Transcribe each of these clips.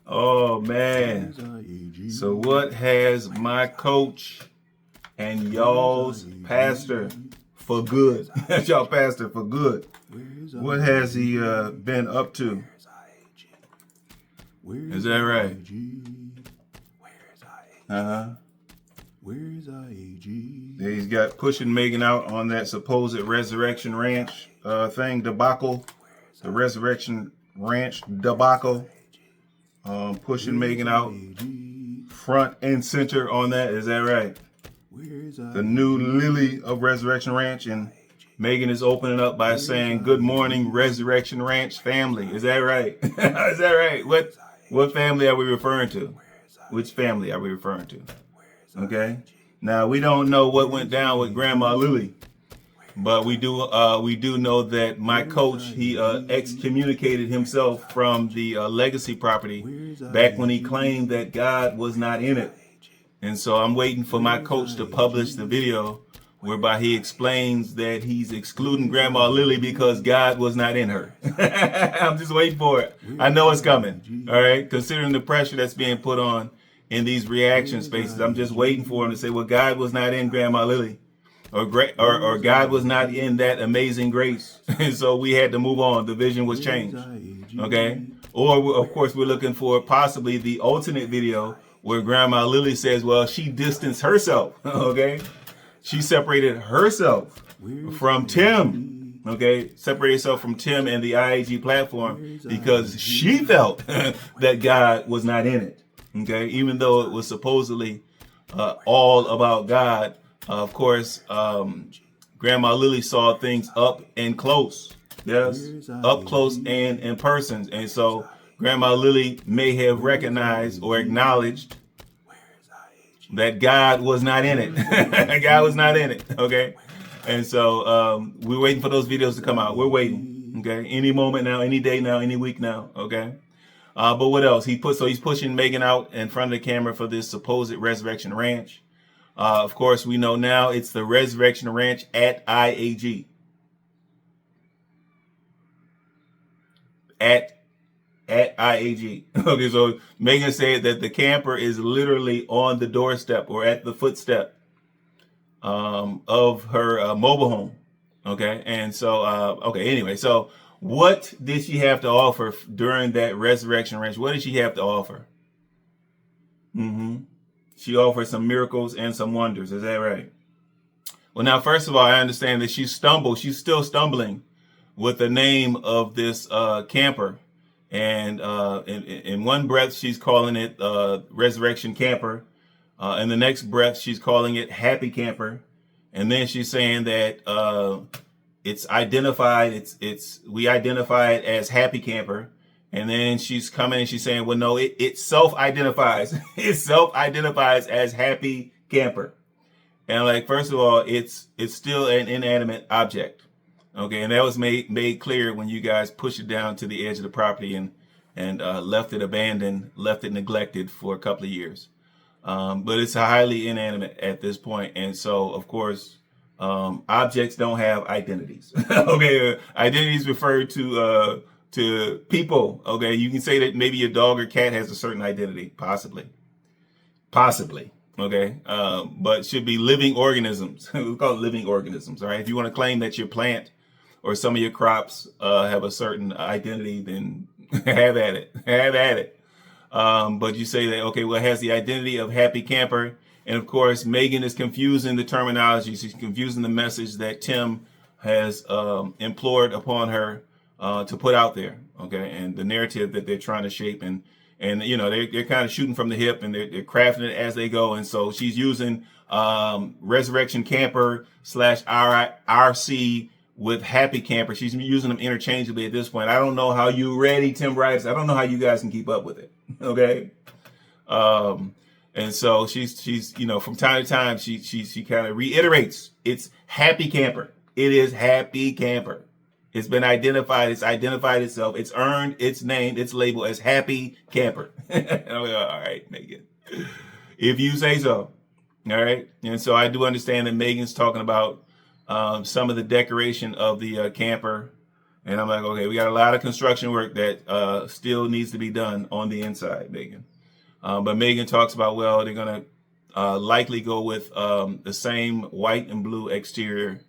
Oh, man. So what has my coach and y'all's pastor for good? That's y'all pastor for good. What has he been up to? Is that right? Where's IAG? He's got pushing Megan out on that supposed Resurrection Ranch thing, debacle. The Resurrection Ranch debacle. Pushing Megan out front and center on that. Is that right? The new Lily of Resurrection Ranch, and Megan is opening up by saying, "Good morning, Resurrection Ranch family." Is that right? Is that right? What family are we referring to? Which family are we referring to? Okay. Now we don't know what went down with Grandma Lily, but we do know that my coach, he excommunicated himself from the legacy property back when he claimed that God was not in it. And so I'm waiting for my coach to publish the video whereby he explains that he's excluding Grandma Lily because God was not in her. I'm just waiting for it. I know it's coming. All right. Considering the pressure that's being put on in these reaction spaces, I'm just waiting for him to say, well, God was not in Grandma Lily, or God was not in that amazing grace. And so we had to move on. The vision was changed. Okay. Or of course, we're looking for possibly the alternate video where Grandma Lily says, well, she distanced herself. Okay. She separated herself from Tim. Okay. Separated herself from Tim and the IAG platform because she felt that God was not in it. Okay, even though it was supposedly all about God, of course, Grandma Lily saw things up and close. Yes, up close and in person. And so Grandma Lily may have recognized or acknowledged that God was not in it. God was not in it. Okay, and so we're waiting for those videos to come out. We're waiting. Okay, any moment now, any day now, any week now. Okay. But what else? He's pushing Megan out in front of the camera for this supposed Resurrection Ranch. Of course, we know now it's the Resurrection Ranch at IAG. At IAG. Okay, so Megan said that the camper is literally on the doorstep or at the footstep of her mobile home. Okay, and so anyway, so what did she have to offer during that Resurrection Ranch? What did she have to offer? She offered some miracles and some wonders. Is that right? Well, now, first of all, I understand that she's still stumbling with the name of this camper. And in one breath, she's calling it Resurrection Camper. In the next breath, she's calling it Happy Camper. And then she's saying that it's identified. We identify it as Happy Camper, and then she's coming and she's saying, well, no, it self-identifies. It self-identifies as Happy Camper, and like first of all, it's still an inanimate object, okay, and that was made clear when you guys pushed it down to the edge of the property and left it abandoned, left it neglected for a couple of years, but it's highly inanimate at this point, and so of course. Objects don't have identities. Okay, identities refer to people. Okay, you can say that maybe your dog or cat has a certain identity, possibly. Okay, but should be living organisms. We call it living organisms. All right, if you want to claim that your plant or some of your crops have a certain identity, then have at it. Have at it. But you say that okay, well, it has the identity of Happy Camper. And of course, Megan is confusing the terminology. She's confusing the message that Tim has implored upon her to put out there. Okay, and the narrative that they're trying to shape, and you know they're kind of shooting from the hip, and they're crafting it as they go. And so she's using Resurrection Camper / RC with Happy Camper. She's using them interchangeably at this point. I don't know how you ready, Tim writes. I don't know how you guys can keep up with it. Okay. And so she's you know, from time to time, she kind of reiterates, it's Happy Camper. It is Happy Camper. It's been identified. It's identified itself. It's earned its name, its label as Happy Camper. All right, Megan, if you say so. All right. And so I do understand that Megan's talking about some of the decoration of the camper. And I'm like, okay, we got a lot of construction work that still needs to be done on the inside, Megan. But Megan talks about, well, they're going to likely go with the same white and blue exterior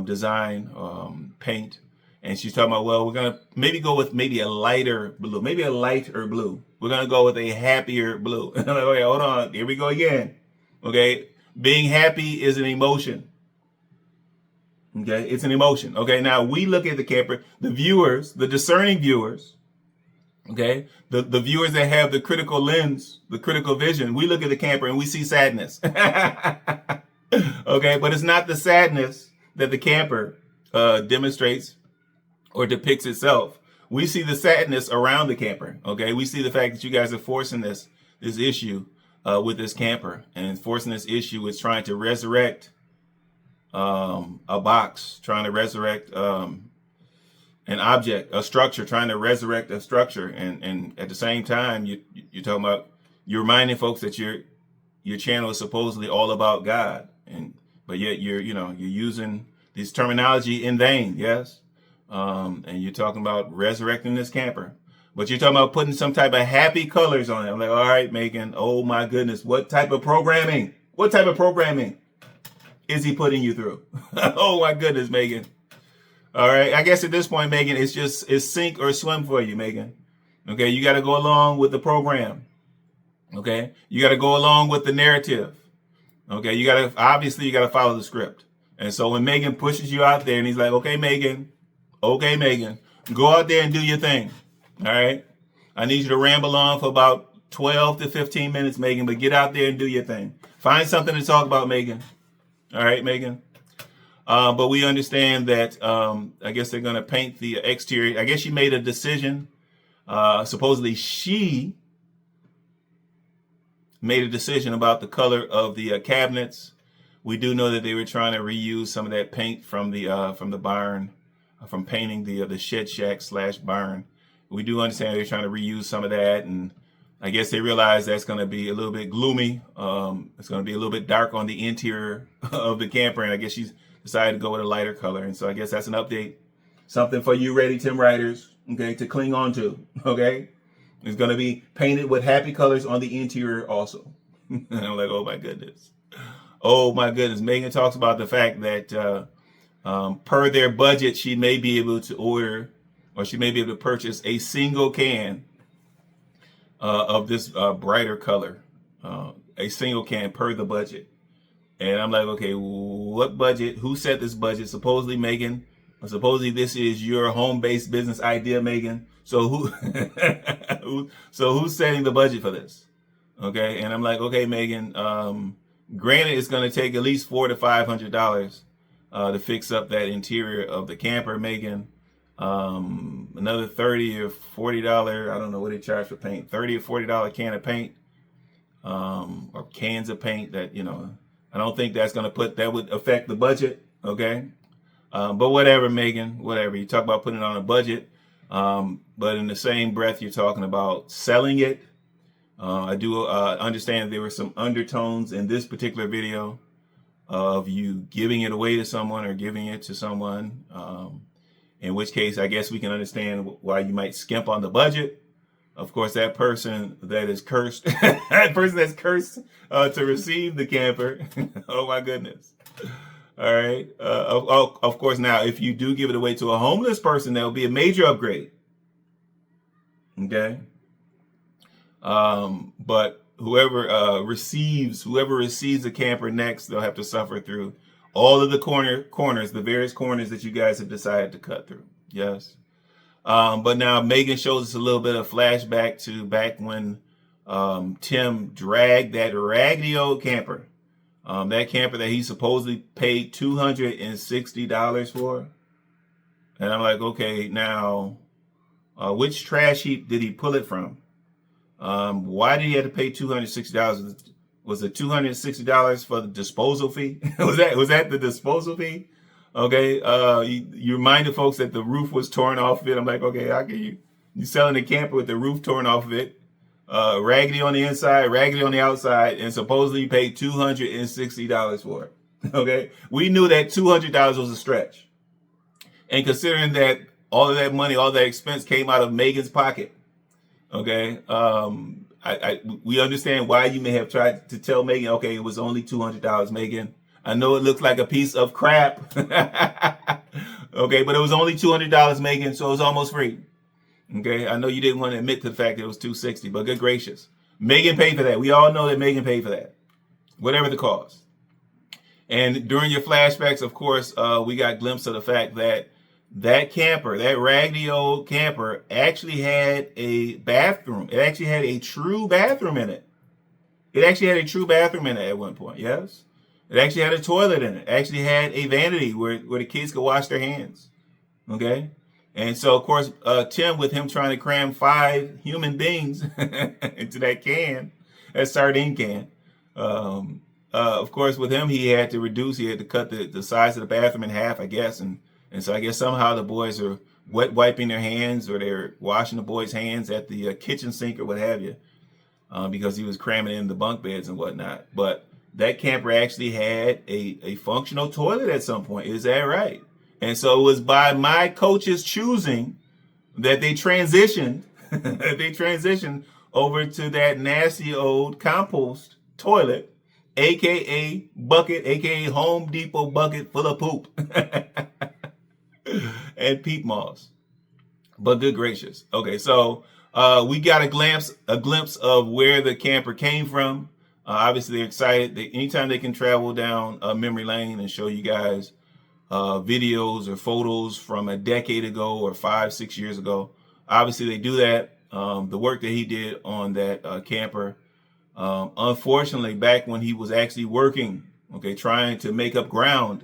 design, paint. And she's talking about, well, we're going to maybe go with maybe a lighter blue, maybe a lighter blue. We're going to go with a happier blue. And I'm like, okay, hold on. Here we go again. Okay. Being happy is an emotion. Okay. It's an emotion. Okay. Now we look at the camper, the viewers, the discerning viewers. Okay. The viewers that have the critical lens, the critical vision, we look at the camper and we see sadness. Okay. But it's not the sadness that the camper demonstrates or depicts itself. We see the sadness around the camper. Okay, we see the fact that you guys are forcing this issue with this camper, and forcing this issue with trying to resurrect a box, trying to resurrect an object, a structure, trying to resurrect a structure, and at the same time you're talking about, you're reminding folks that your channel is supposedly all about God, but yet you're using this terminology in vain. Yes. And you're talking about resurrecting this camper, but you're talking about putting some type of happy colors on it. I'm like, all right, Megan, oh my goodness, what type of programming is he putting you through? Oh my goodness, Megan. All right. I guess at this point, Megan, it's sink or swim for you, Megan. Okay. You got to go along with the program. Okay. You got to go along with the narrative. Okay. You got to follow the script. And so when Megan pushes you out there and he's like, okay, Megan, go out there and do your thing. All right. I need you to ramble on for about 12 to 15 minutes, Megan, but get out there and do your thing. Find something to talk about, Megan. All right, Megan. But we understand that I guess they're going to paint the exterior. I guess she made a decision. Supposedly she made a decision about the color of the cabinets. We do know that they were trying to reuse some of that paint from the barn, from painting the shed shack / barn. We do understand they're trying to reuse some of that, and I guess they realize that's going to be a little bit gloomy. It's going to be a little bit dark on the interior of the camper, and I guess she's decided to go with a lighter color. And so I guess that's an update, something for you Ready Tim writers, okay, to cling on to. Okay, it's going to be painted with happy colors on the interior also. And I'm like, oh my goodness. Oh my goodness. Megan talks about the fact that per their budget, she may be able to order, or she may be able to purchase a single can of this brighter color, a single can per the budget. And I'm like, okay, what budget? Who set this budget? Supposedly Megan, or supposedly this is your home-based business idea, Megan. So who's setting the budget for this? Okay, and I'm like, okay, Megan. Granted, it's going to take at least $400 to $500 to fix up that interior of the camper, Megan. Another $30 or $40, I don't know what they charge for paint, $30 or $40 can of paint, or cans of paint that, I don't think that would affect the budget. Okay. But whatever, Megan, whatever. You talk about putting it on a budget. But in the same breath, you're talking about selling it. I do understand there were some undertones in this particular video of you giving it away to someone or giving it to someone. In which case, I guess we can understand why you might skimp on the budget. Of course, that person that is cursed, that person that's cursed to receive the camper. Oh my goodness. All right. Of course, now, if you do give it away to a homeless person, that will be a major upgrade. Okay. But whoever receives the camper next, they'll have to suffer through all of the corners, the various corners that you guys have decided to cut through. Yes. But now Megan shows us a little bit of flashback to back when Tim dragged that raggedy old camper, that camper that he supposedly paid $260 for. And I'm like, okay, now, which trash heap did he pull it from? Why did he have to pay $260? Was it $260 for the disposal fee? was that the disposal fee? Okay. You reminded folks that the roof was torn off of it. I'm like, okay, how can you selling a camper with the roof torn off of it, raggedy on the inside, raggedy on the outside, and supposedly you paid $260 for it. Okay. We knew that $200 was a stretch. And considering that all of that money, all that expense came out of Megan's pocket. Okay. We understand why you may have tried to tell Megan, okay, it was only $200, Megan. I know it looks like a piece of crap. Okay, but it was only $200, Megan, so it was almost free. Okay, I know you didn't want to admit to the fact that it was $260, but good gracious. Megan paid for that. We all know that Megan paid for that, whatever the cost. And during your flashbacks, of course, we got a glimpse of the fact that that camper, that raggedy old camper, actually had a bathroom. It actually had a true bathroom in it. It actually had a true bathroom in it at one point, yes? It actually had a toilet in it. It actually had a vanity where the kids could wash their hands, okay? And so, of course, Tim, with him trying to cram 5 human beings into that sardine can, of course, with him, he had to cut the size of the bathroom in half, I guess. And so I guess somehow the boys are wet wiping their hands, or they're washing the boys' hands at the kitchen sink or what have you, because he was cramming in the bunk beds and whatnot. But that camper actually had a functional toilet at some point. Is that right? And so it was by my coach's choosing that they transitioned over to that nasty old compost toilet, aka bucket, aka Home Depot bucket full of poop and peat moss. But good gracious. Okay, so we got a glimpse of where the camper came from. Obviously, they're excited. Anytime they can travel down memory lane and show you guys videos or photos from a decade ago or 5-6 years ago, obviously they do that. The work that he did on that camper, unfortunately, back when he was actually working, okay, trying to make up ground,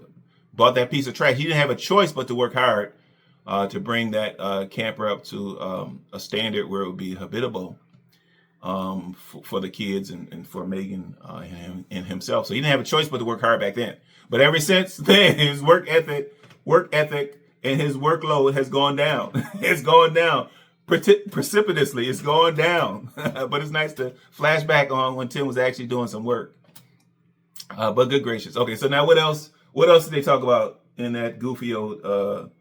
bought that piece of trash. He didn't have a choice but to work hard to bring that camper up to a standard where it would be habitable for the kids and for Megan and himself. So he didn't have a choice but to work hard back then. But ever since then, his work ethic and his workload has gone down. It's gone down precipitously. It's going down. But it's nice to flash back on when Tim was actually doing some work. But good gracious. Okay, so now what else? What else did they talk about in that goofy old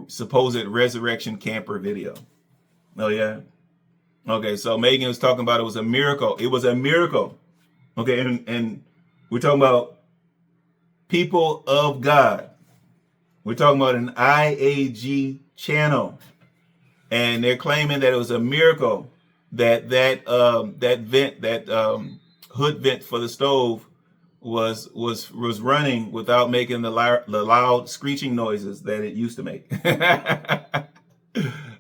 supposed resurrection camper video? Oh yeah. Okay, so Megan was talking about it was a miracle. It was a miracle. Okay, and we're talking about people of God. We're talking about an IAG channel, and they're claiming that it was a miracle that hood vent for the stove was running without making the loud screeching noises that it used to make.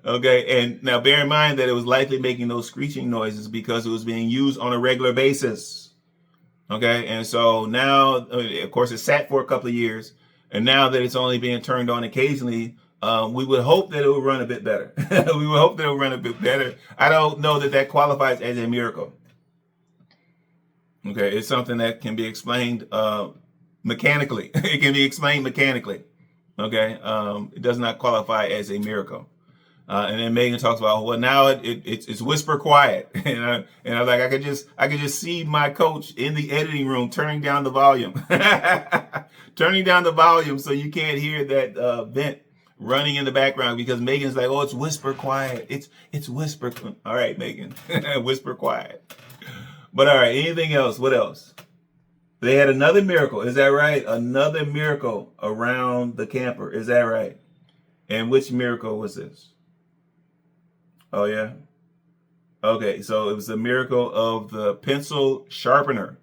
Okay, and now bear in mind that it was likely making those screeching noises because it was being used on a regular basis. Okay, and so now, of course, it sat for a couple of years, and now that it's only being turned on occasionally, we would hope that it would run a bit better. We would hope that it would run a bit better. I don't know that qualifies as a miracle. Okay, it's something that can be explained mechanically. It can be explained mechanically. Okay, it does not qualify as a miracle. And then Megan talks about, well, now it's whisper quiet, and I'm like, I could just see my coach in the editing room turning down the volume, so you can't hear that vent running in the background, because Megan's like, oh, it's whisper quiet, it's whisper. All right, Megan, whisper quiet. But all right, anything else? What else? They had another miracle. Is that right? Another miracle around the camper. Is that right? And which miracle was this? Oh, yeah? Okay, so it was a miracle of the pencil sharpener.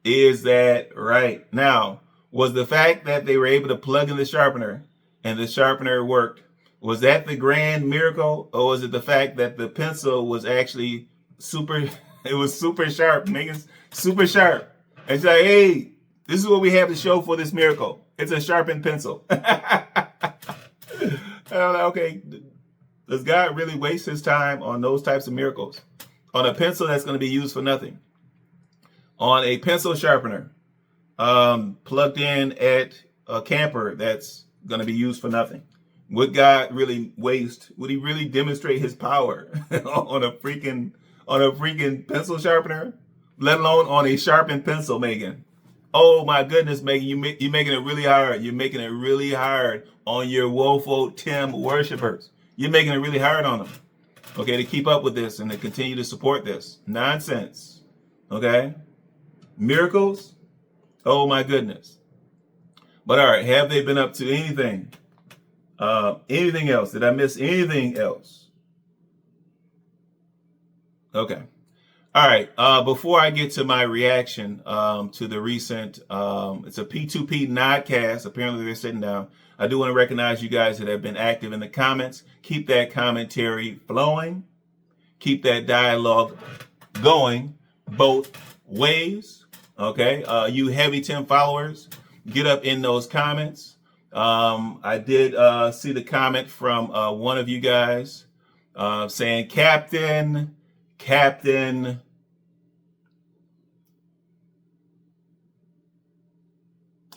Is that right? Now, was the fact that they were able to plug in the sharpener and the sharpener worked, was that the grand miracle? Or was it the fact that the pencil was actually it was super sharp, Megan's super sharp. And she's like, hey, this is what we have to show for this miracle. It's a sharpened pencil. And I'm like, okay, does God really waste his time on those types of miracles? On a pencil that's going to be used for nothing. On a pencil sharpener plugged in at a camper that's going to be used for nothing. Would God really waste? Would he really demonstrate his power on a freaking pencil sharpener? Let alone on a sharpened pencil, Megan. Oh my goodness, Megan, you're making it really hard. You're making it really hard on your woeful Tim worshipers. You're making it really hard on them. Okay, to keep up with this and to continue to support this nonsense. Okay, miracles. Oh my goodness. But all right, have they been up to anything? Anything else? Did I miss anything else? Okay. All right. Before I get to my reaction to the recent, it's a P2P nodcast. Apparently they're sitting down. I do want to recognize you guys that have been active in the comments. Keep that commentary flowing. Keep that dialogue going both ways. Okay. You heavy Tim followers, get up in those comments. I did see the comment from one of you guys saying, Captain,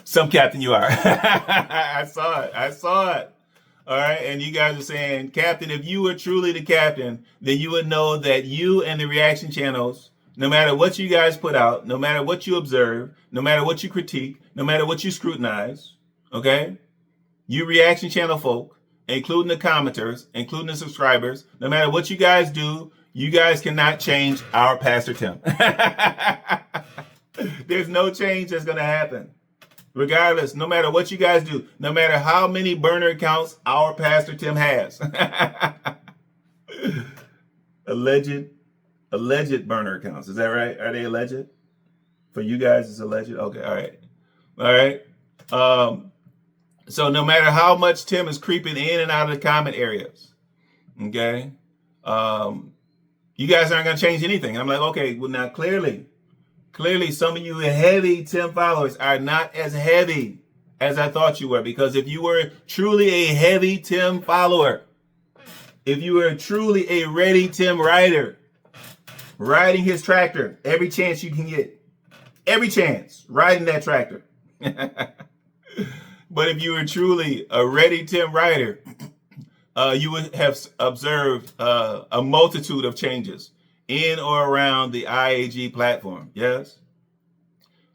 some captain you are. I saw it. All right. And you guys are saying, Captain, if you were truly the captain, then you would know that you and the reaction channels, no matter what you guys put out, no matter what you observe, no matter what you critique, no matter what you scrutinize, okay? You reaction channel folk, including the commenters, including the subscribers, no matter what you guys do, you guys cannot change our Pastor Tim. There's no change that's going to happen. Regardless, no matter what you guys do, no matter how many burner accounts our Pastor Tim has. Alleged burner accounts. Is that right? Are they alleged? For you guys, it's alleged? Okay, all right. So no matter how much Tim is creeping in and out of the comment areas, okay, you guys aren't going to change anything. I'm like, okay, well now clearly some of you heavy Tim followers are not as heavy as I thought you were, because if you were truly a heavy Tim follower, if you were truly a ready Tim rider, riding his tractor every chance you can get, every chance, riding that tractor. But if you were truly a ready Tim rider, you would have observed a multitude of changes in or around the IAG platform. Yes?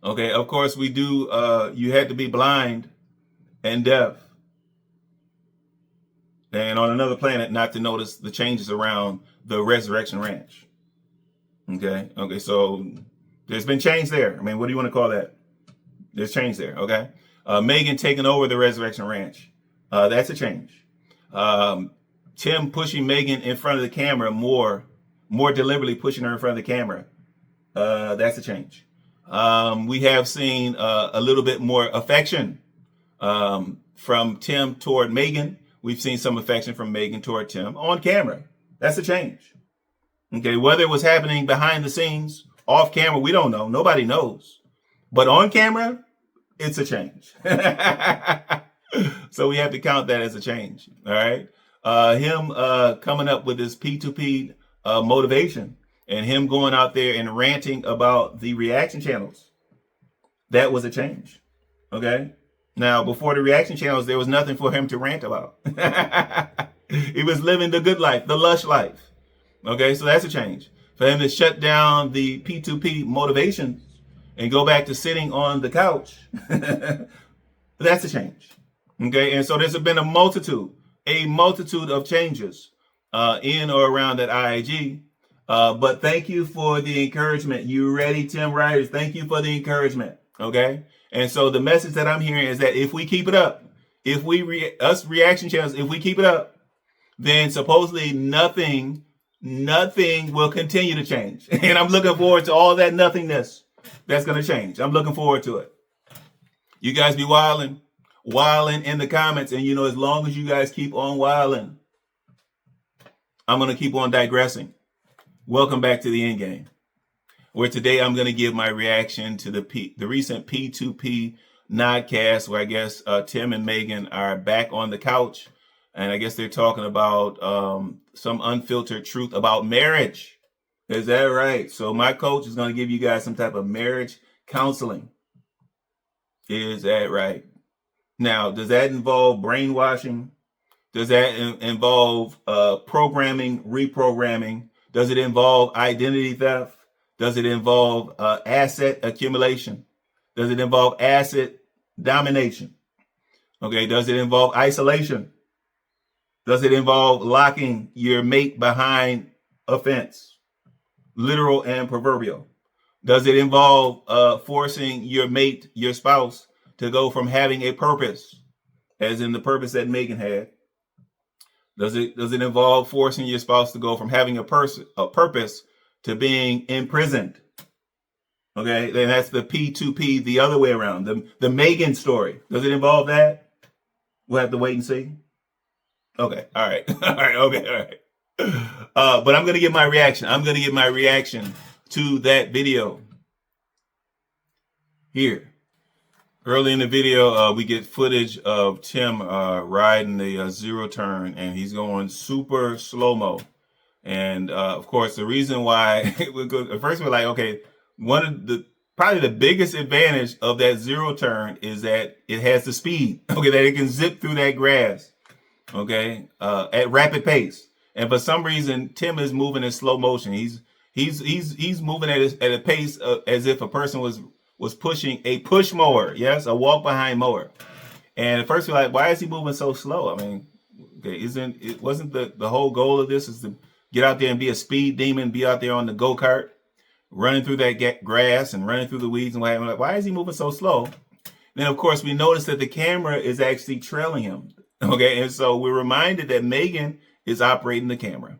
Okay, of course we do. You had to be blind and deaf and on another planet not to notice the changes around the Resurrection Ranch. Okay, so there's been change there. I mean, what do you want to call that? There's change there, okay? Megan taking over the Resurrection Ranch. That's a change. Tim pushing Megan in front of the camera more deliberately pushing her in front of the camera. That's a change. We have seen a little bit more affection from Tim toward Megan. We've seen some affection from Megan toward Tim on camera. That's a change. Okay, whether it was happening behind the scenes, off camera, we don't know. Nobody knows. But on camera, it's a change. So we have to count that as a change. All right. Him coming up with this P2P motivation and him going out there and ranting about the reaction channels. That was a change. Okay. Now, before the reaction channels, there was nothing for him to rant about. He was living the good life, the lush life. Okay. So that's a change. For him to shut down the P2P motivation and go back to sitting on the couch, that's a change. Okay, and so there's been a multitude of changes in or around that IAG. But thank you for the encouragement. You ready, Tim Riders? Thank you for the encouragement. Okay, and so the message that I'm hearing is that if we keep it up, if we us reaction channels, if we keep it up, then supposedly nothing will continue to change. And I'm looking forward to all that nothingness that's going to change. I'm looking forward to it. You guys be wilding in the comments. And, as long as you guys keep on wilding, I'm going to keep on digressing. Welcome back to the end game, where today I'm going to give my reaction to the recent P2P nodcast, where I guess Tim and Megan are back on the couch. And I guess they're talking about some unfiltered truth about marriage. Is that right? So my coach is going to give you guys some type of marriage counseling. Is that right? Now, does that involve brainwashing? Does that involve programming, reprogramming? Does it involve identity theft? Does it involve asset accumulation? Does it involve acid domination? Okay, does it involve isolation? Does it involve locking your mate behind a fence, literal and proverbial? Does it involve forcing your mate, your spouse, to go from having a purpose, as in the purpose that Megan had? Does it involve forcing your spouse to go from having a purpose to being imprisoned? Okay, then that's the P2P, the other way around. The Megan story. Does it involve that? We'll have to wait and see. Okay, all right, all right, okay, all right. But I'm gonna give my reaction. I'm gonna give my reaction to that video here. Early in the video, we get footage of Tim riding the zero turn, and he's going super slow-mo. And of course, the reason why, at first we're like, okay, probably the biggest advantage of that zero turn is that it has the speed, okay, that it can zip through that grass, okay, at rapid pace. And for some reason, Tim is moving in slow motion. He's moving at a pace as if a person was pushing a push mower, yes, a walk behind mower. And at first we're like, why is he moving so slow? I mean, okay, wasn't the whole goal of this is to get out there and be a speed demon, be out there on the go-kart, running through that grass and running through the weeds and what have you. Like, why is he moving so slow? Then of course we notice that the camera is actually trailing him. Okay, and so we're reminded that Megan is operating the camera.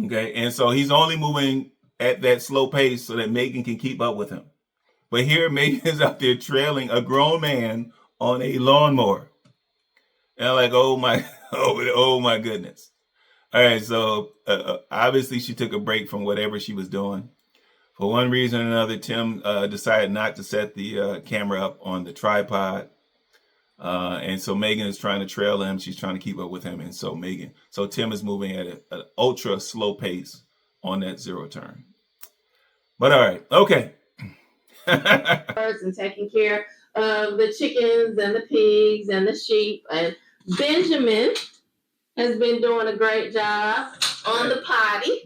Okay, and so he's only moving at that slow pace so that Megan can keep up with him. But here Megan is out there trailing a grown man on a lawnmower. And I'm like, oh my goodness. All right, so obviously she took a break from whatever she was doing. For one reason or another, Tim decided not to set the camera up on the tripod. And so Megan is trying to trail him. She's trying to keep up with him. And so Tim is moving at an ultra slow pace on that zero turn. But all right, okay. And taking care of the chickens and the pigs and the sheep. And Benjamin has been doing a great job on the potty.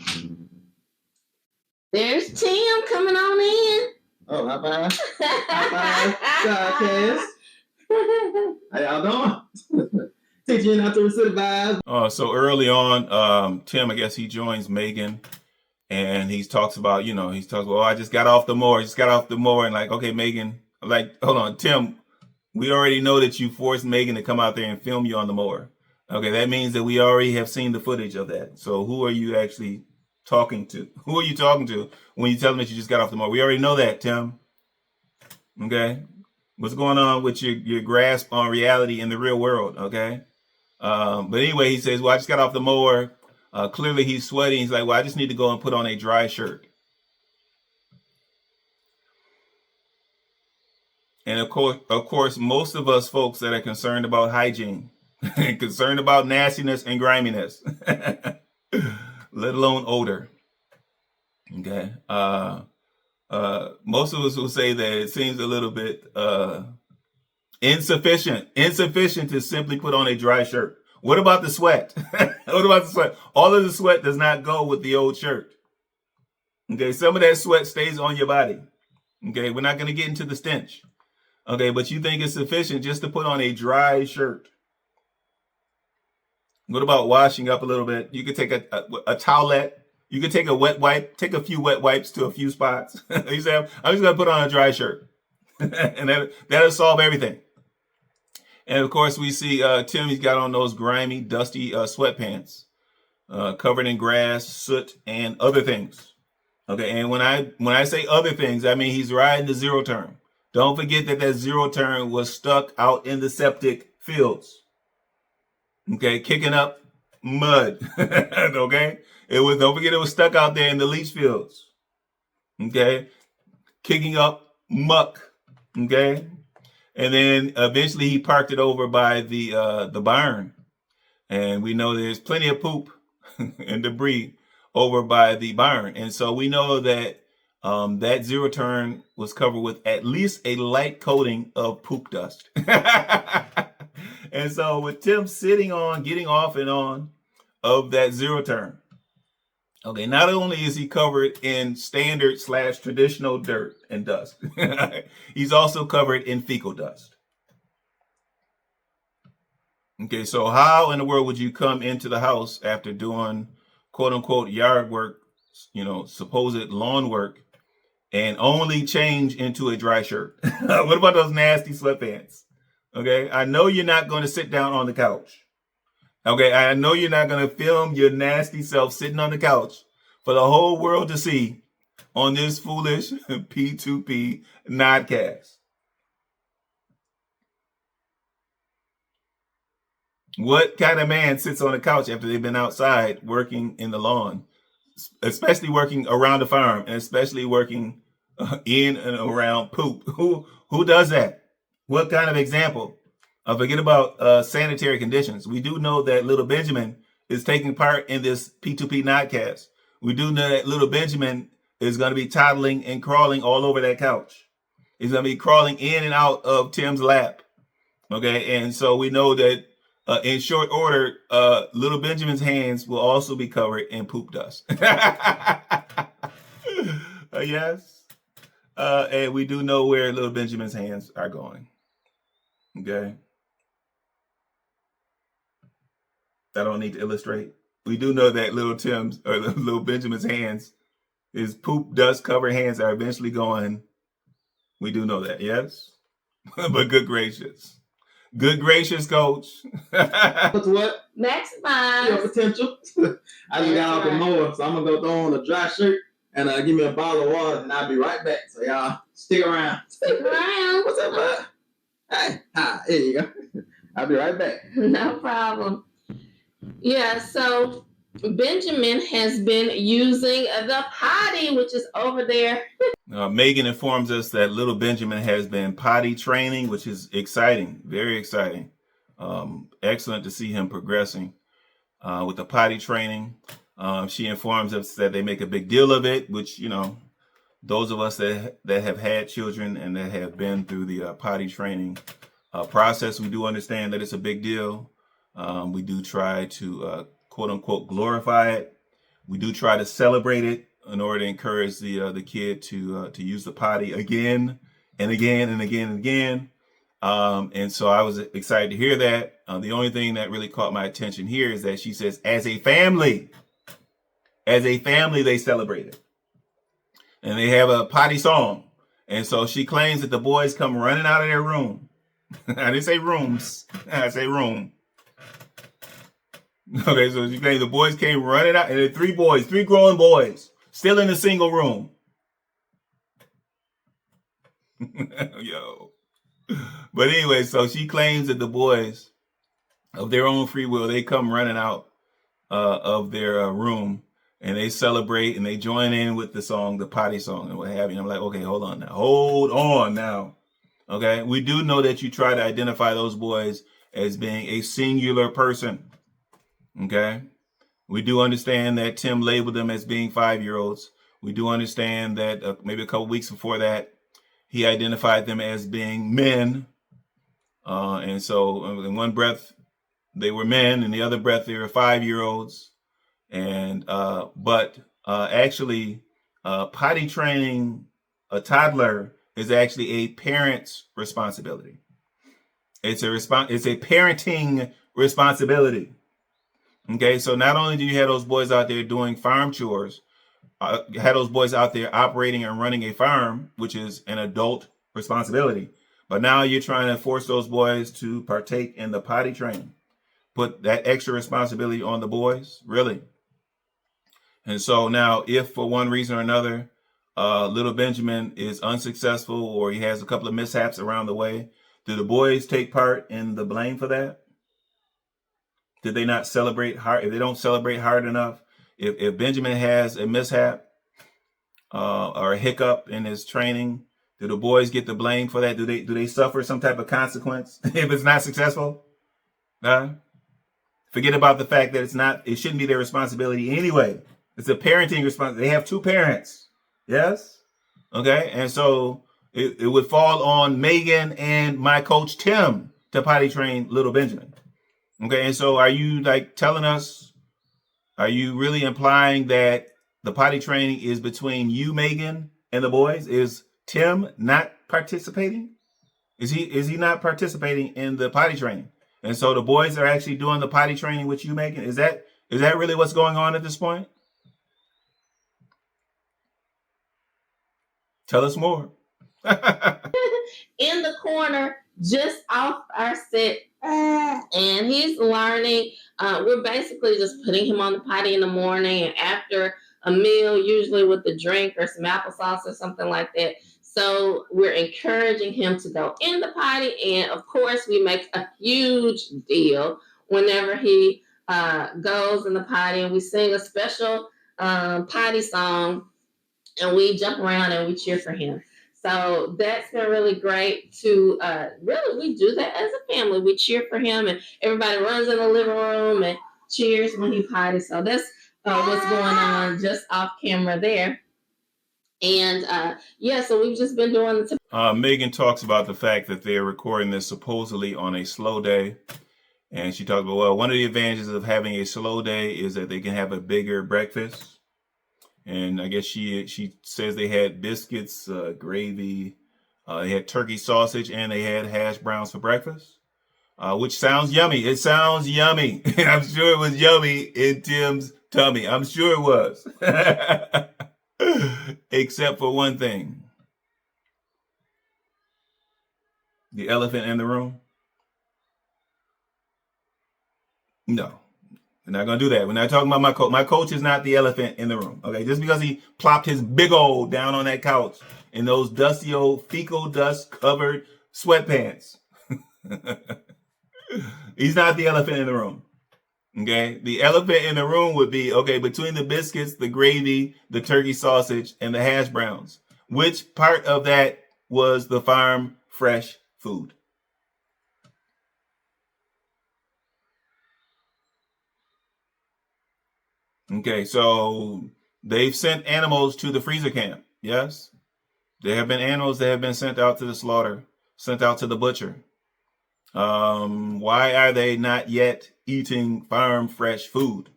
There's Tim coming on in. Oh, high five. High five, podcast. How y'all doing? Teaching you how to survive. So early on, Tim, I guess he joins Megan, and he talks about, oh, I just got off the mower. And like, okay, Megan, like, hold on, Tim, we already know that you forced Megan to come out there and film you on the mower. Okay, that means that we already have seen the footage of that. So who are you actually talking to? Who are you talking to when you tell them that you just got off the mower? We already know that, Tim. Okay, what's going on with your grasp on reality in the real world? Okay, but anyway, he says, well, I just got off the mower. Clearly he's sweating. He's like, well, I just need to go and put on a dry shirt. And of course, most of us folks that are concerned about hygiene and concerned about nastiness and griminess, let alone odor. Okay. Most of us will say that it seems a little bit insufficient to simply put on a dry shirt. What about the sweat? What about the sweat? All of the sweat does not go with the old shirt. Okay, some of that sweat stays on your body. Okay, we're not going to get into the stench. Okay, but you think it's sufficient just to put on a dry shirt. What about washing up a little bit? You could take a towelette. You could take a wet wipe, take a few wet wipes to a few spots. You say, I'm just going to put on a dry shirt. And that'll solve everything. And of course, we see Tim, he's got on those grimy, dusty sweatpants, covered in grass, soot, and other things. Okay, and when I say other things, I mean he's riding the zero turn. Don't forget that zero turn was stuck out in the septic fields. Okay, kicking up mud. Okay, don't forget it was stuck out there in the leach fields. Okay, kicking up muck. Okay. And then eventually he parked it over by the barn. And we know there's plenty of poop and debris over by the barn. And so we know that that zero turn was covered with at least a light coating of poop dust. And so with Tim sitting on, getting off and on of that zero turn, Okay, not only is he covered in standard / traditional dirt and dust, he's also covered in fecal dust. Okay, so how in the world would you come into the house after doing quote unquote yard work, supposed lawn work, and only change into a dry shirt? What about those nasty sweatpants? Okay, I know you're not going to sit down on the couch. Okay, I know you're not going to film your nasty self sitting on the couch for the whole world to see on this foolish P2P nodcast. What kind of man sits on the couch after they've been outside working in the lawn, especially working around the farm, and especially working in and around poop? Who does that? What kind of example? Forget about sanitary conditions. We do know that little Benjamin is taking part in this P2P nodcast. We do know that little Benjamin is going to be toddling and crawling all over that couch. He's going to be crawling in and out of Tim's lap. Okay, and so we know that in short order, little Benjamin's hands will also be covered in poop dust. Yes. And we do know where little Benjamin's hands are going. Okay. I don't need to illustrate. We do know that little Tim's or little Benjamin's hands, his poop dust covered hands are eventually going. We do know that, yes? But good gracious. Good gracious, coach. What's what? Maximize your potential. I just got off the mower, so I'm gonna go throw on a dry shirt and give me a bottle of water, and I'll be right back. So y'all stick around. Stick around. What's up, bud? Hey, there you go. I'll be right back. No problem. Yeah, so Benjamin has been using the potty, which is over there. Megan informs us that little Benjamin has been potty training, which is exciting, very exciting. Excellent to see him progressing with the potty training. She informs us that they make a big deal of it, which, those of us that have had children and that have been through the potty training process, we do understand that it's a big deal. We do try to quote unquote glorify it. We do try to celebrate it in order to encourage the kid to use the potty again and again and again and again. And so I was excited to hear that. The only thing that really caught my attention here is that she says, as a family, they celebrate it. And they have a potty song. And so she claims that the boys come running out of their room. I didn't say rooms. I say room. Okay, so she claims the boys came running out, and there are three grown boys, still in a single room. Yo. But anyway, so she claims that the boys, of their own free will, they come running out of their room, and they celebrate, and they join in with the song, the potty song, and what have you. And I'm like, okay, hold on now. Okay, we do know that you try to identify those boys as being a singular person. Okay, we do understand that Tim labeled them as being 5-year-olds. We do understand that maybe a couple weeks before that, he identified them as being men. And so in one breath, they were men, in the other breath, they were 5-year-olds. And but actually, potty training a toddler is actually a parent's responsibility. It's a parenting responsibility. Okay, so not only do you have those boys out there doing farm chores, you have those boys out there operating and running a farm, which is an adult responsibility, but now you're trying to force those boys to partake in the potty training. Put that extra responsibility on the boys, really. And so now if for one reason or another, little Benjamin is unsuccessful or he has a couple of mishaps around the way, do the boys take part in the blame for that? Did they not celebrate hard? If they don't celebrate hard enough, if Benjamin has a mishap or a hiccup in his training, do the boys get the blame for that? Do they suffer some type of consequence if it's not successful? Forget about the fact that it shouldn't be their responsibility anyway. It's a parenting responsibility. They have 2 parents. Yes? Okay. And so it would fall on Megan and my coach Tim to potty train little Benjamin. Okay, and so are you telling us, are you really implying that the potty training is between you, Megan, and the boys? Is Tim not participating? Is he not participating in the potty training? And so the boys are actually doing the potty training with you, Megan? Is that really what's going on at this point? Tell us more. In the corner, just off our set, and he's learning. We're basically just putting him on the potty in the morning and after a meal, usually with a drink or some applesauce or something like that. So we're encouraging him to go in the potty, and of course, we make a huge deal whenever he goes in the potty, and we sing a special potty song, and we jump around and we cheer for him. So that's been really great to we do that as a family. We cheer for him, and everybody runs in the living room and cheers when he potties. So that's what's going on just off camera there. And so we've just been doing Megan talks about the fact that they're recording this supposedly on a slow day. And she talks about, well, one of the advantages of having a slow day is that they can have a bigger breakfast. And I guess she says they had biscuits, gravy, they had turkey sausage, and they had hash browns for breakfast, which sounds yummy. It sounds yummy. I'm sure it was yummy in Tim's tummy. I'm sure it was. Except for one thing. The elephant in the room? No. We're not going to do that. We're not talking about my coach. My coach is not the elephant in the room. Okay. Just because he plopped his big old down on that couch in those dusty old fecal dust covered sweatpants. He's not the elephant in the room. Okay. The elephant in the room would be, okay, between the biscuits, the gravy, the turkey sausage, and the hash browns. Which part of that was the farm fresh food? Okay, so they've sent animals to the freezer camp. Yes, there have been animals that have been sent out to the slaughter, sent out to the butcher. Why are they not yet eating farm fresh food?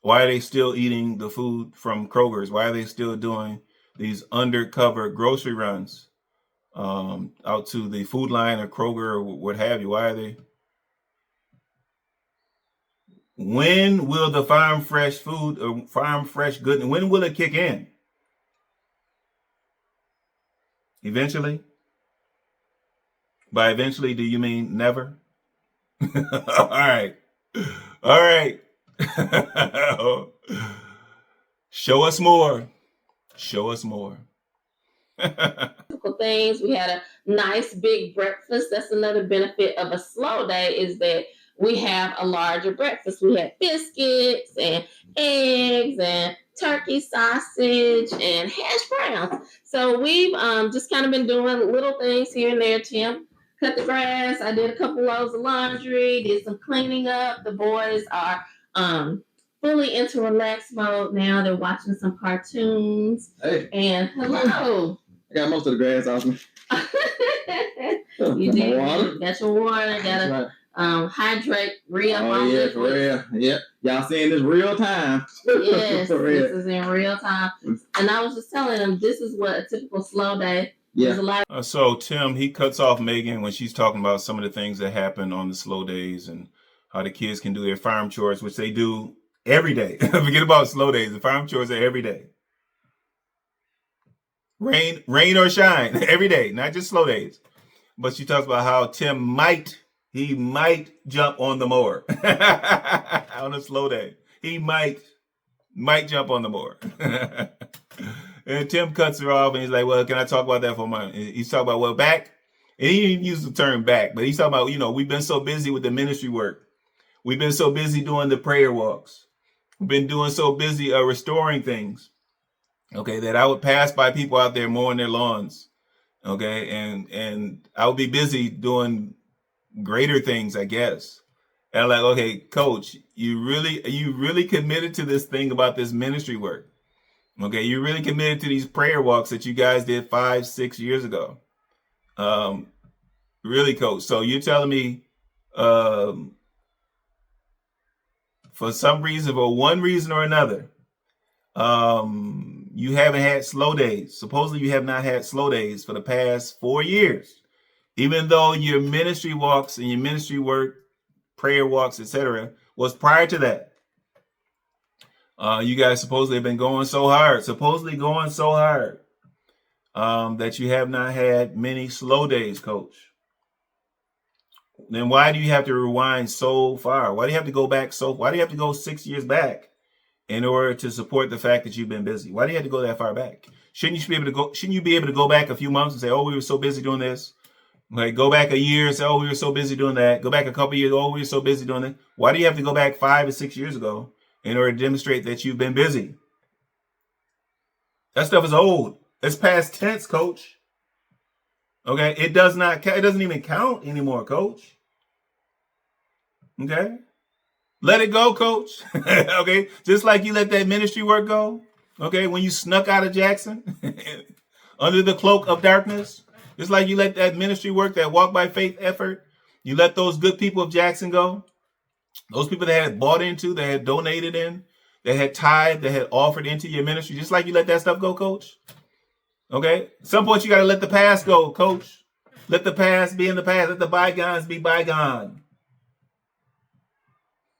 Why are they still eating the food from Kroger's? Why are they still doing these undercover grocery runs out to the Food Line or Kroger or what have you? Why are they? When will the farm fresh food or farm fresh good, when will it kick in? Eventually? By eventually, do you mean never? All right. All right. Show us more. Show us more. things. We had a nice big breakfast. That's another benefit of a slow day is that we have a larger breakfast. We had biscuits and eggs and turkey sausage and hash browns. So we've just kind of been doing little things here and there. Tim cut the grass. I did a couple loads of laundry, did some cleaning up. The boys are fully into relax mode now. They're watching some cartoons. Hey. And hello. I got most of the grass off me. You did. Got your water. Got to hydrate real. Oh, yeah, for real. Yep. Y'all seeing this real time. Yes, this is in real time. And I was just telling them this is what a typical slow day. Yeah. So Tim, he cuts off Megan when she's talking about some of the things that happen on the slow days and how the kids can do their farm chores, which they do every day. Forget about slow days. The farm chores are every day. Rain or shine, every day, not just slow days. But she talks about how Tim might jump on the mower on a slow day. He might jump on the mower. And Tim cuts her off and he's like, well, can I talk about that for a moment? He's talking about, well, back. And he didn't use the term back, but he's talking about, we've been so busy with the ministry work. We've been so busy doing the prayer walks. We've been doing so busy restoring things. Okay, that I would pass by people out there mowing their lawns. Okay, and I would be busy doing greater things, I guess. And I'm like, okay, coach, you really committed to this thing about this ministry work. Okay, you really committed to these prayer walks that you guys did 5-6 years ago. Really, coach. So you're telling me for some reason, for one reason or another, You haven't had slow days. Supposedly you have not had slow days for the past 4 years. Even though your ministry walks and your ministry work, prayer walks, etc., was prior to that. You guys supposedly have been going so hard, that you have not had many slow days, coach. Then why do you have to rewind so far? Why do you have to go back why do you have to go 6 years back in order to support the fact that you've been busy? Why do you have to go that far back? Shouldn't you be able to go back a few months and say, oh, we were so busy doing this? Like, go back a year and say, oh, we were so busy doing that. Go back a couple years, oh, we were so busy doing that. Why do you have to go back 5 or 6 years ago in order to demonstrate that you've been busy? That stuff is old. It's past tense, coach. Okay, it doesn't even count anymore, coach. Okay, let it go, coach. Okay, just like you let that ministry work go. Okay, when you snuck out of Jackson under the cloak of darkness, just like you let that ministry work, that walk by faith effort, you let those good people of Jackson go. Those people that had bought into, that had donated in, that had tithed, that had offered into your ministry, just like you let that stuff go, coach. Okay, at some point you got to let the past go, coach. Let the past be in the past. Let the bygones be bygone.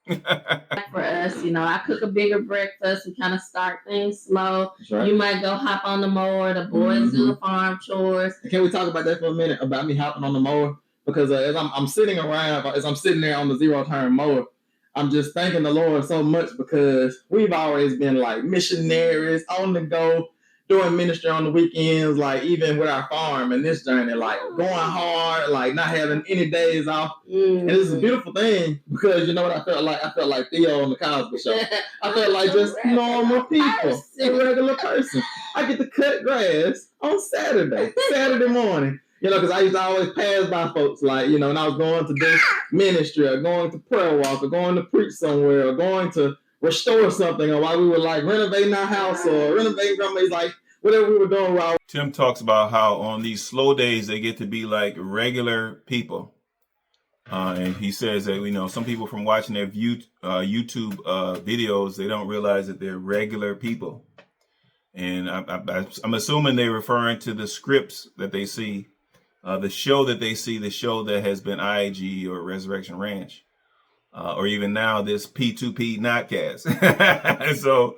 For us, I cook a bigger breakfast. We kind of start things slow. Right. You might go hop on the mower. The boys do the farm chores. Can we talk about that for a minute, about me hopping on the mower? Because as I'm sitting there on the zero-turn mower, I'm just thanking the Lord so much, because we've always been like missionaries on the go, doing ministry on the weekends, like even with our farm and this journey, like going hard, like not having any days off. And it's a beautiful thing, because you know what I felt like? I felt like Theo on the Cosby Show. I felt like just normal people, a regular person. I get to cut grass on Saturday morning. Because I used to always pass by folks, like, when I was going to this ministry or going to prayer walk or going to preach somewhere or going to restore something, or while we were like renovating our house or renovating grandma's, like whatever we were doing. Tim talks about how on these slow days they get to be like regular people. And he says that, some people from watching their YouTube videos, they don't realize that they're regular people. And I'm assuming they're referring to the scripts that they see, the show that they see, the show that has been IAG or Resurrection Ranch, or even now this P2P Notcast. So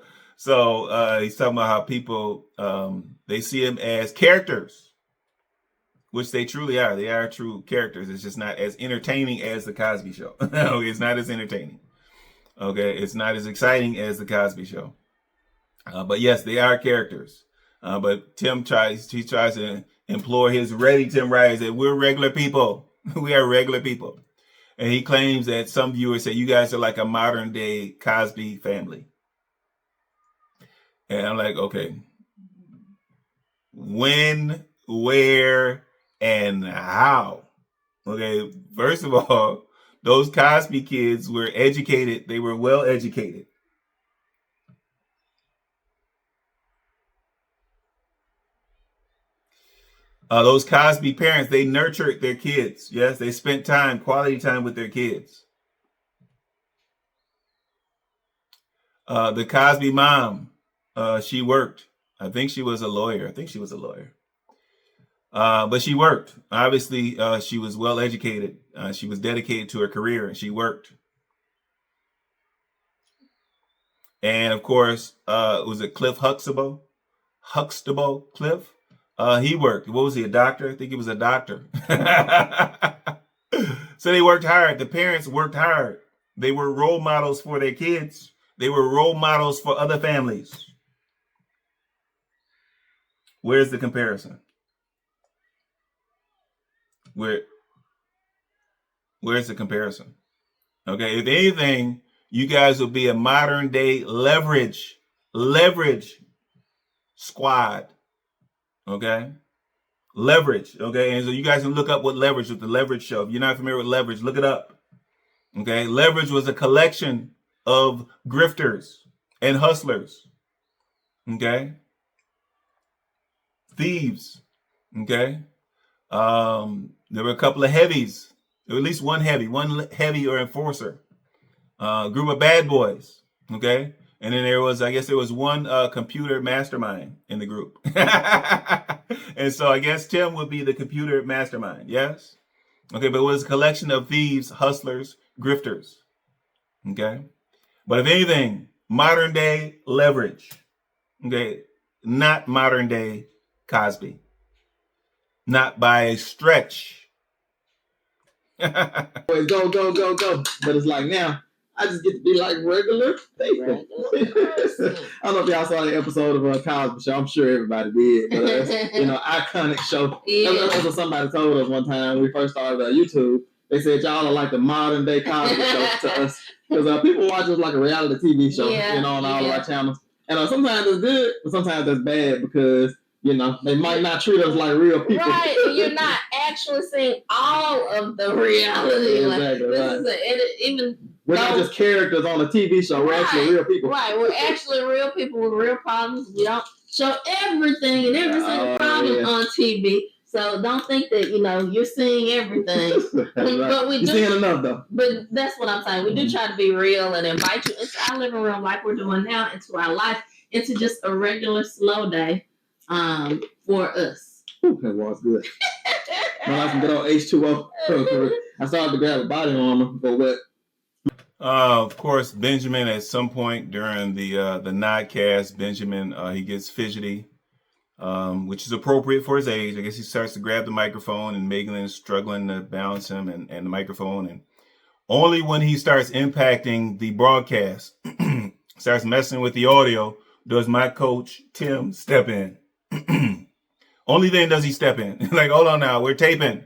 he's talking about how people, they see him as characters, which they truly are. They are true characters. It's just not as entertaining as the Cosby Show. It's not as entertaining. Okay, it's not as exciting as the Cosby Show. But yes, they are characters. But Tim tries to implore his ready Tim Rise that we're regular people. We are regular people. And he claims that some viewers say you guys are like a modern day Cosby family. And I'm like, okay, when, where, and how? Okay, first of all, those Cosby kids were educated. They were well educated. Those Cosby parents, they nurtured their kids. Yes, they spent quality time with their kids. The Cosby mom, she worked. I think she was a lawyer. But she worked. Obviously, she was well educated. She was dedicated to her career, and she worked. And of course, was it Cliff Huxtable? Cliff? He worked. What was he, a doctor? I think he was a doctor. So they worked hard. The parents worked hard. They were role models for their kids. They were role models for other families. Where's the comparison? Where's the comparison? Okay, if anything, you guys will be a modern day leverage squad. Okay, leverage. Okay, and so you guys can look up what leverage with the Leverage Show. If you're not familiar with leverage, look it up. Okay, leverage was a collection of grifters and hustlers. Okay, thieves. Okay, there were a couple of heavies. There were at least one heavy or enforcer. Group of bad boys. Okay, And then I guess there was one computer mastermind in the group. And so I guess Tim would be the computer mastermind. Yes. Okay. But it was a collection of thieves, hustlers, grifters. Okay. But if anything, modern day leverage. Okay. Not modern day Cosby. Not by a stretch. Go. But it's like now, I just get to be like regular people. I don't know if y'all saw the episode of Cosby Show. I'm sure everybody did. But iconic show. Yeah. That's what somebody told us one time when we first started YouTube. They said y'all are like the modern day Cosby Show to us. Because people watch us like a reality TV show, on all of our channels. And sometimes it's good, but sometimes that's bad because, they might not treat us like real people. Right, and you're not actually seeing all of the reality. Exactly, we're not just characters on a TV show. We're actually real people. Right, we're actually real people with real problems. We don't show everything and every single problem on TV. So don't think that, you're seeing everything. But we you're seeing enough, though. But that's what I'm saying. We do try to be real and invite you into our living room like we're doing now, into our life, into just a regular slow day for us. Ooh, that was good. I like some good old H2O. I started to grab a body armor, but what? Of course, Benjamin, at some point during the nodcast, Benjamin, he gets fidgety. Which is appropriate for his age. I guess he starts to grab the microphone and Megan is struggling to balance him and the microphone. And only when he starts impacting the broadcast, starts messing with the audio, does my coach, Tim, step in. Only then does he step in. Like, hold on now, we're taping.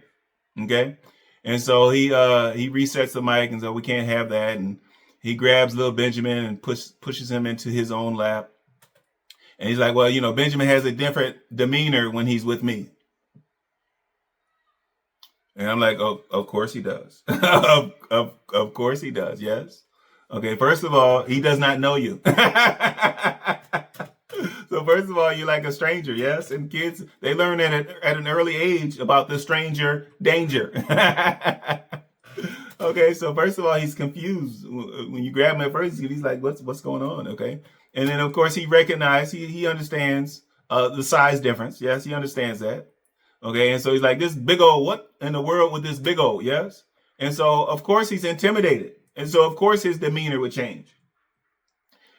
Okay. And so he resets the mic and so we can't have that. And he grabs little Benjamin and pushes him into his own lap. And he's like, well, Benjamin has a different demeanor when he's with me. And I'm like, oh, of course he does. of course he does. Yes. Okay. First of all, he does not know you. So first of all, you're like a stranger. Yes. And kids, they learn at an early age about the stranger danger. Okay. So first of all, he's confused. When you grab him at first, he's like, what's going on? Okay. And then, of course, he recognizes, he understands the size difference. Yes, he understands that. Okay, and so he's like, this big old, what in the world with this big old, yes? And so, of course, he's intimidated. And so, of course, his demeanor would change.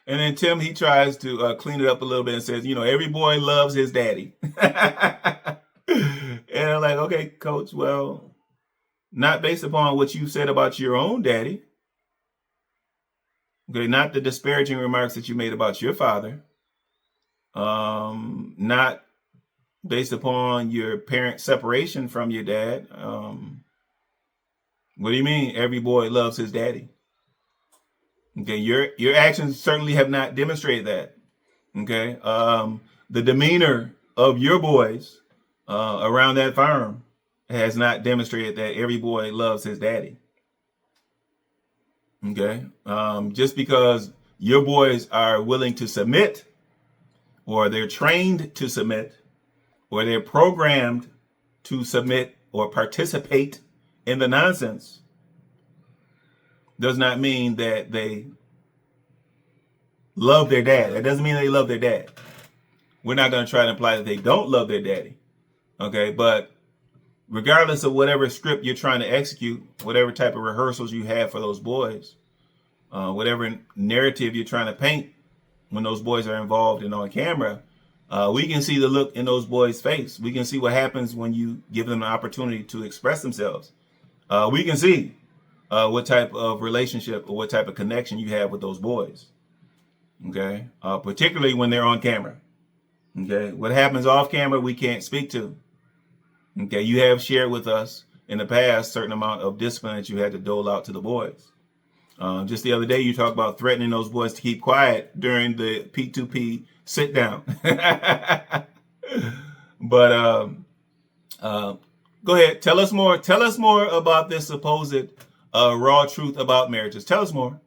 And then Tim, he tries to clean it up a little bit and says, every boy loves his daddy. And I'm like, okay, coach, well, not based upon what you said about your own daddy. Okay, not the disparaging remarks that you made about your father. Not based upon your parent separation from your dad. What do you mean every boy loves his daddy? Okay, your actions certainly have not demonstrated that. Okay, the demeanor of your boys around that farm has not demonstrated that every boy loves his daddy. Okay, just because your boys are willing to submit, or they're trained to submit, or they're programmed to submit or participate in the nonsense, does not mean that they love their dad. That doesn't mean they love their dad. We're not going to try to imply that they don't love their daddy. Okay, but regardless of whatever script you're trying to execute, whatever type of rehearsals you have for those boys, whatever narrative you're trying to paint when those boys are involved and on camera, we can see the look in those boys' face. We can see what happens when you give them an opportunity to express themselves. We can see what type of relationship or what type of connection you have with those boys. Okay, particularly when they're on camera. Okay, what happens off camera, we can't speak to. Okay, you have shared with us in the past a certain amount of discipline that you had to dole out to the boys. Just the other day, you talked about threatening those boys to keep quiet during the P2P sit down. But go ahead, tell us more. Tell us more about this supposed raw truth about marriages. Tell us more.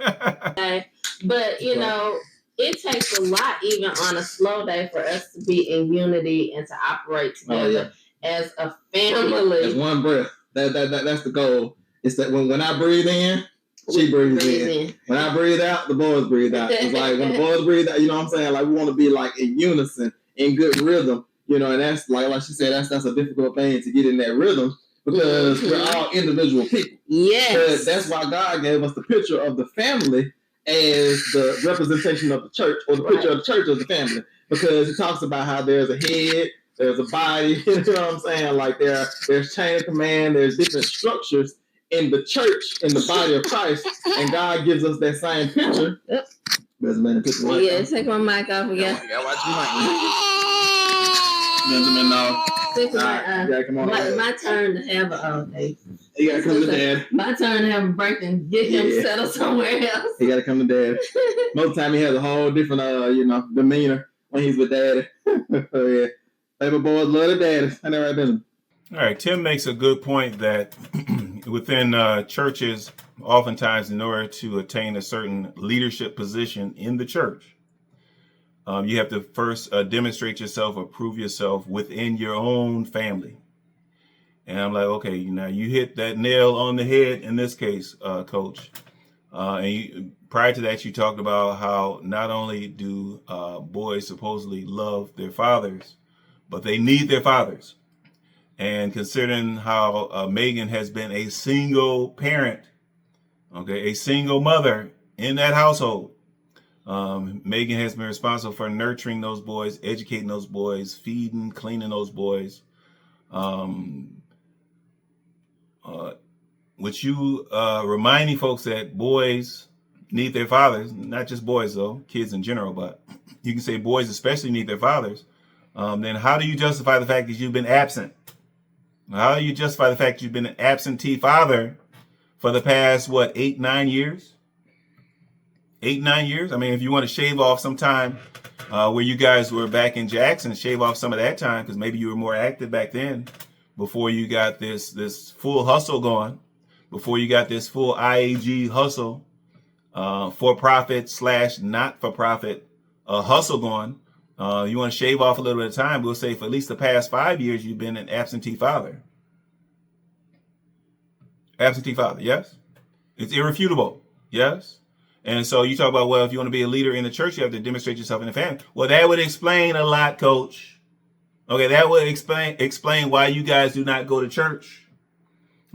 Okay. But it takes a lot, even on a slow day, for us to be in unity and to operate together as a family. As one breath. That's the goal. It's that when I breathe in, she breathes in. When I breathe out, the boys breathe out. It's like when the boys breathe out, you know what I'm saying? Like we want to be like in unison, in good rhythm, you know, and that's like she said, that's a difficult thing to get in that rhythm because we're all individual people. Yes. But that's why God gave us the picture of the family as the representation of the church, or the picture of the church as the family, because it talks about how there's a head, there's a body, you know what I'm saying? Like there's chain of command, there's different structures in the church, in the body of Christ, and God gives us that same picture. Yep. Yeah, take my mic off again. Watch your mic. Benjamin, no. Come on. My turn to have a day. You gotta come to dad. My turn to have a break and get him settled somewhere else. He gotta come to dad. Most of the time he has a whole different demeanor when he's with daddy. So yeah. Favorite boys love the daddy. I know right there. All right, Tim makes a good point that within churches, oftentimes in order to attain a certain leadership position in the church, you have to first demonstrate yourself or prove yourself within your own family. And I'm like, okay, now you hit that nail on the head in this case, Coach. Prior to that, you talked about how not only do boys supposedly love their fathers, but they need their fathers. And considering how Megan has been a single parent, okay, a single mother in that household, Megan has been responsible for nurturing those boys, educating those boys, feeding, cleaning those boys. Which you reminding folks that boys need their fathers, not just boys though, kids in general, but you can say boys especially need their fathers. Then how do you justify the fact that you've been absent? How do you justify the fact you've been an absentee father for the past, 8-9 years? 8-9 years? I mean, if you want to shave off some time where you guys were back in Jackson, shave off some of that time because maybe you were more active back then before you got this full hustle going, before you got this full IAG hustle, for-profit / not-for-profit hustle going. You want to shave off a little bit of time, we'll say for at least the past 5 years, you've been an absentee father. Absentee father, yes? It's irrefutable, yes? And so you talk about, well, if you want to be a leader in the church, you have to demonstrate yourself in the family. Well, that would explain a lot, Coach. Okay, that would explain why you guys do not go to church.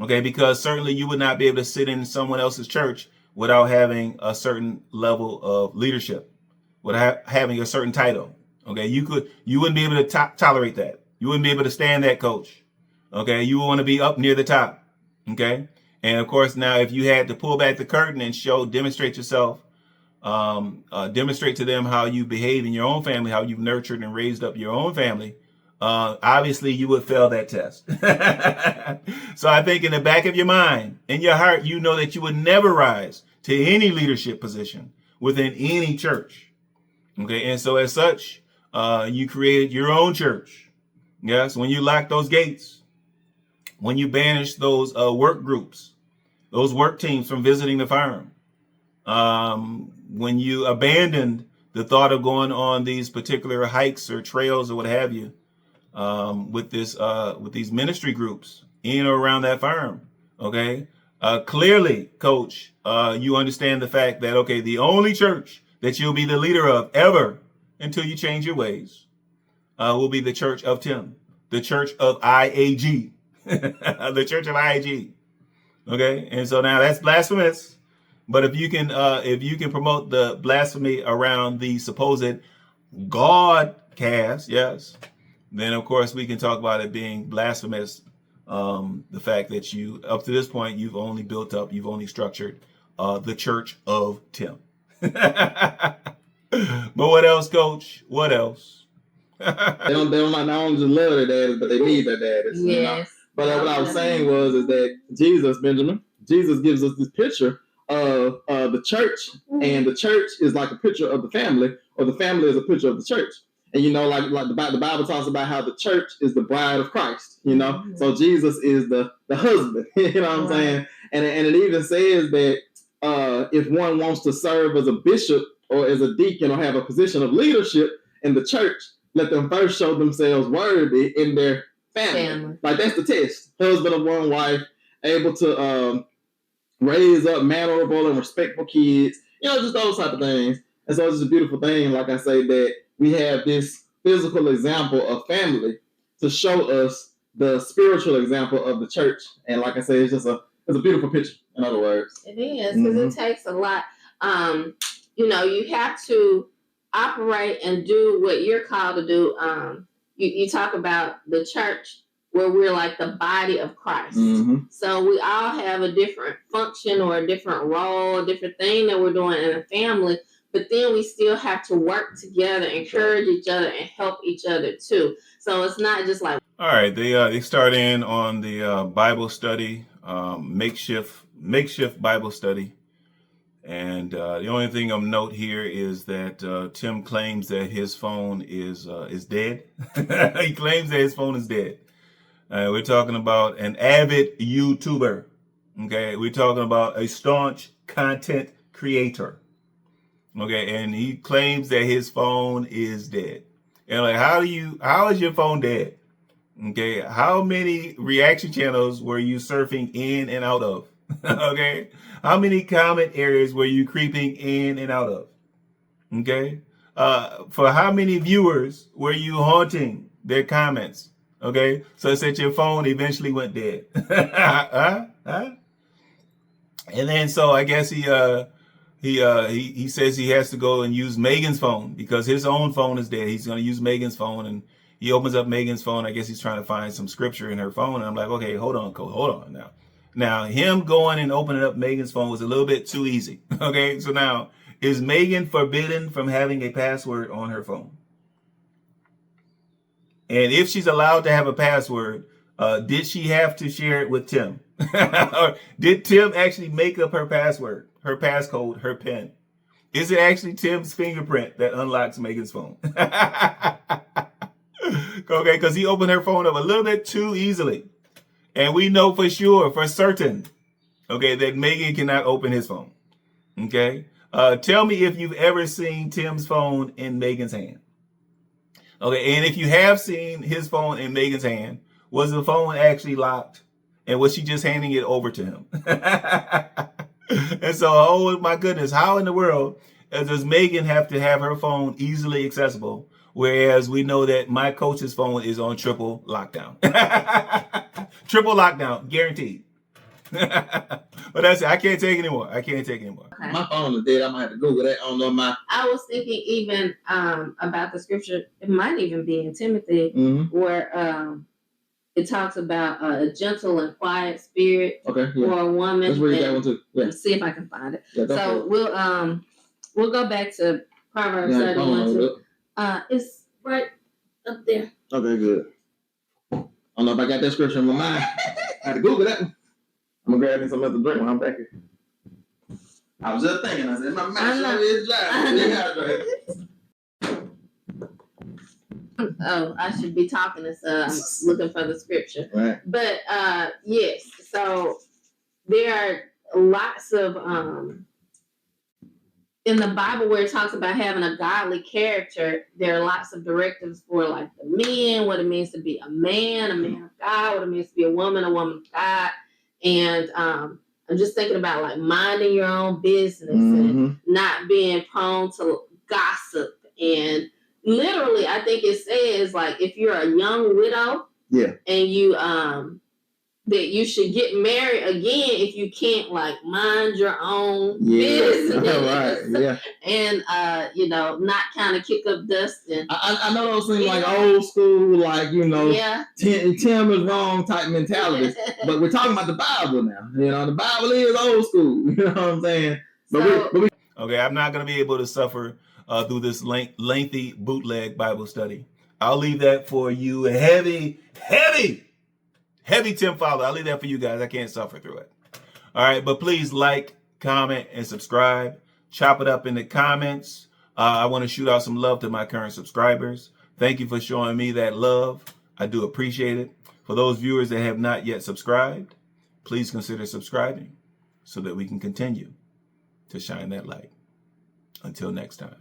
Okay, because certainly you would not be able to sit in someone else's church without having a certain level of leadership, without having a certain title. Okay, you wouldn't be able to tolerate that. You wouldn't be able to stand that, Coach. Okay, you would want to be up near the top. Okay, and of course now if you had to pull back the curtain and demonstrate yourself, demonstrate to them how you behave in your own family, how you've nurtured and raised up your own family, obviously you would fail that test. So I think in the back of your mind, in your heart, you know that you would never rise to any leadership position within any church. Okay, and so as such, you created your own church. Yes, when you locked those gates, when you banished those work groups, those work teams from visiting the farm, when you abandoned the thought of going on these particular hikes or trails or what have you, with these ministry groups in or around that farm. Okay, clearly, Coach, you understand the fact that the only church that you'll be the leader of ever until you change your ways will be the Church of Tim, the Church of IAG, the Church of IAG. Okay, and so now that's blasphemous. But if you can promote the blasphemy around the supposed God cast, yes, then of course we can talk about it being blasphemous. The fact that you, up to this point, you've only structured the Church of Tim. But what else, Coach? What else? they don't not only just love their daddies, but they need their daddies. Yes. You know? But what I was saying is that Jesus gives us this picture of the church, and the church is like a picture of the family, or the family is a picture of the church. And like the Bible talks about how the church is the bride of Christ. So Jesus is the husband. You know what I'm saying? And it even says that if one wants to serve as a bishop or as a deacon or have a position of leadership in the church, let them first show themselves worthy in their family. Like that's the test. Husband of one wife, able to raise up mannerable and respectful kids, just those type of things. And so it's just a beautiful thing, like I say, that we have this physical example of family to show us the spiritual example of the church. And like I say, it's a beautiful picture, in other words. It is, because it takes a lot. You have to operate and do what you're called to do. You talk about the church where we're like the body of Christ. So we all have a different function or a different role, a different thing that we're doing in a family, but then we still have to work together, encourage each other, and help each other too. So it's not just like. All right, they start in on the Bible study, makeshift Bible study. And the only thing of note here is that Tim claims that his phone is dead. He claims that his phone is dead. We're talking about an avid YouTuber. Okay, we're talking about a staunch content creator. Okay, and he claims that his phone is dead. And like, how is your phone dead? Okay, how many reaction channels were you surfing in and out of? Okay, how many comment areas were you creeping in and out of? Okay, for how many viewers were you haunting their comments? Okay, so it's that your phone eventually went dead. And then so I guess he says he has to go and use Megan's phone because his own phone is dead. He's going to use Megan's phone, and he opens up Megan's phone. I guess he's trying to find some scripture in her phone. And I'm like, okay, hold on, Cole, hold on now. Now, him going and opening up Megan's phone was a little bit too easy. Okay, so now, is Megan forbidden from having a password on her phone? And if she's allowed to have a password, did she have to share it with Tim? Or did Tim actually make up her password, her passcode, her PIN? Is it actually Tim's fingerprint that unlocks Megan's phone? Okay, because he opened her phone up a little bit too easily. And we know for sure, for certain, okay, that Megan cannot open his phone. Okay? Tell me if you've ever seen Tim's phone in Megan's hand. Okay, and if you have seen his phone in Megan's hand, was the phone actually locked? And was she just handing it over to him? And so, oh my goodness, how in the world does Megan have to have her phone easily accessible, whereas we know that my coach's phone is on triple lockdown? Triple lockdown, guaranteed. But that's it. I can't take anymore. Okay. My phone is dead. I might have to Google that. I don't know I was thinking even about the scripture. It might even be in Timothy, where it talks about a gentle and quiet spirit for a woman. Let's read that one too. Yeah. Let's see if I can find it. Yeah, so we'll go back to Proverbs 31. It's right up there. Okay, good. I don't know if I got that scripture in my mind. I had to Google that one. I'm gonna grab me some other drink when I'm back here. I was just thinking. I said, my mouth is dry. Oh, I should be talking this. I'm looking for the scripture. Right. But yes, so there are lots of in the Bible where it talks about having a godly character. There are lots of directives for like the men, what it means to be a man of God, what it means to be a woman of God. And I'm just thinking about like minding your own business and not being prone to gossip. And literally, I think it says like if you're a young widow, and you that you should get married again if you can't like mind your own business, and not kind of kick up dust. And I know those things like old school, like Tim is wrong type mentality, but we're talking about the Bible now. The Bible is old school. You know what I'm saying? Okay, I'm not going to be able to suffer through this lengthy bootleg Bible study. I'll leave that for you, heavy Tim follower. I'll leave that for you guys. I can't suffer through it. All right, but please like, comment, and subscribe. Chop it up in the comments. I want to shoot out some love to my current subscribers. Thank you for showing me that love. I do appreciate it. For those viewers that have not yet subscribed, please consider subscribing so that we can continue to shine that light. Until next time.